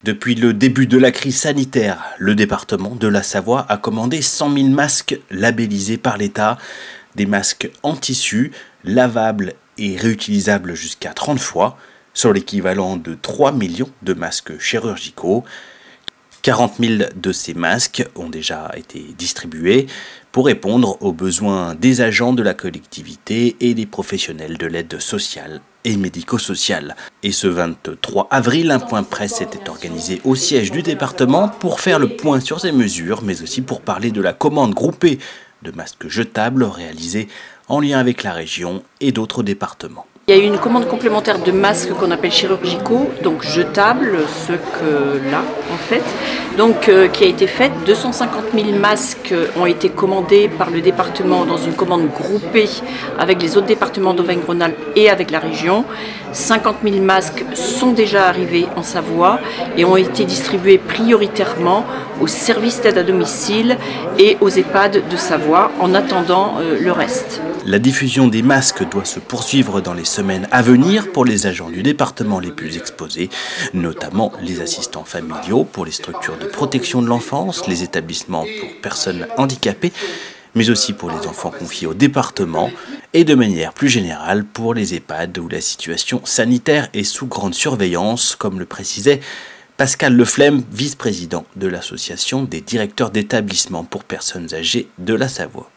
Depuis le début de la crise sanitaire, le département de la Savoie a commandé 100 000 masques labellisés par l'État. Des masques en tissu, lavables et réutilisables jusqu'à 30 fois, sur l'équivalent de 3 millions de masques chirurgicaux. 40 000 de ces masques ont déjà été distribués pour répondre aux besoins des agents de la collectivité et des professionnels de l'aide sociale et médico-sociale. Et ce 23 avril, un point presse était organisé au siège du département pour faire le point sur ces mesures, mais aussi pour parler de la commande groupée de masques jetables réalisés en lien avec la région et d'autres départements. Il y a eu une commande complémentaire de masques qu'on appelle chirurgicaux, donc jetables, ceux que là en fait, donc qui a été faite. 250 000 masques ont été commandés par le département dans une commande groupée avec les autres départements d'Auvergne-Rhône-Alpes et avec la région. 50 000 masques sont déjà arrivés en Savoie et ont été distribués prioritairement aux services d'aide à domicile et aux EHPAD de Savoie en attendant le reste. La diffusion des masques doit se poursuivre dans les semaines à venir pour les agents du département les plus exposés, notamment les assistants familiaux pour les structures de protection de l'enfance, les établissements pour personnes handicapées, mais aussi pour les enfants confiés au département et de manière plus générale pour les EHPAD où la situation sanitaire est sous grande surveillance, comme le précisait Pascal Leflemme, vice-président de l'association des directeurs d'établissements pour personnes âgées de la Savoie.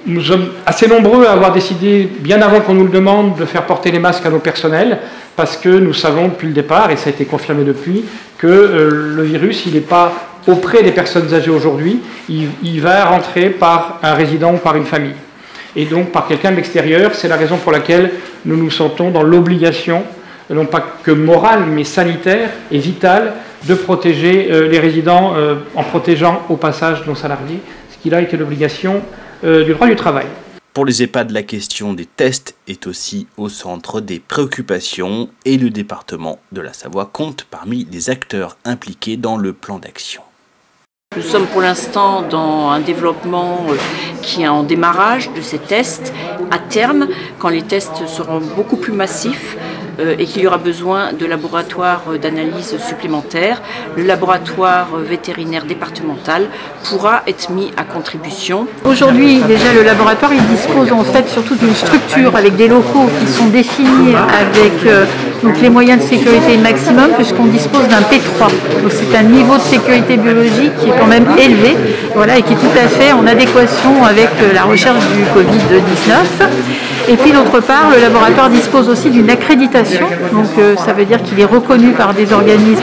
Nous sommes assez nombreux à avoir décidé, bien avant qu'on nous le demande, de faire porter les masques à nos personnels, parce que nous savons depuis le départ, et ça a été confirmé depuis, que le virus, il n'est pas auprès des personnes âgées aujourd'hui, il va rentrer par un résident ou par une famille. Et donc par quelqu'un de l'extérieur, c'est la raison pour laquelle nous nous sentons dans l'obligation, non pas que morale, mais sanitaire et vitale, de protéger les résidents en protégeant au passage nos salariés, ce qui là était l'obligation du droit du travail. Pour les EHPAD, la question des tests est aussi au centre des préoccupations et le département de la Savoie compte parmi les acteurs impliqués dans le plan d'action. Nous sommes pour l'instant dans un développement qui est en démarrage de ces tests. À terme, quand les tests seront beaucoup plus massifs et qu'il y aura besoin de laboratoires d'analyse supplémentaires, le laboratoire vétérinaire départemental pourra être mis à contribution. Aujourd'hui, déjà, le laboratoire il dispose en fait surtout d'une structure avec des locaux qui sont définis avec donc les moyens de sécurité maximum, puisqu'on dispose d'un P3. Donc c'est un niveau de sécurité biologique qui est quand même élevé, voilà, et qui est tout à fait en adéquation avec la recherche du Covid-19. Et puis d'autre part, le laboratoire dispose aussi d'une accréditation, donc ça veut dire qu'il est reconnu par des organismes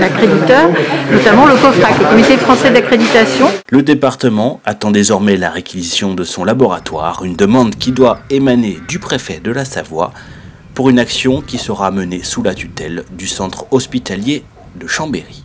accréditeurs, notamment le COFRAC, le Comité français d'accréditation. Le département attend désormais la réquisition de son laboratoire, une demande qui doit émaner du préfet de la Savoie pour une action qui sera menée sous la tutelle du centre hospitalier de Chambéry.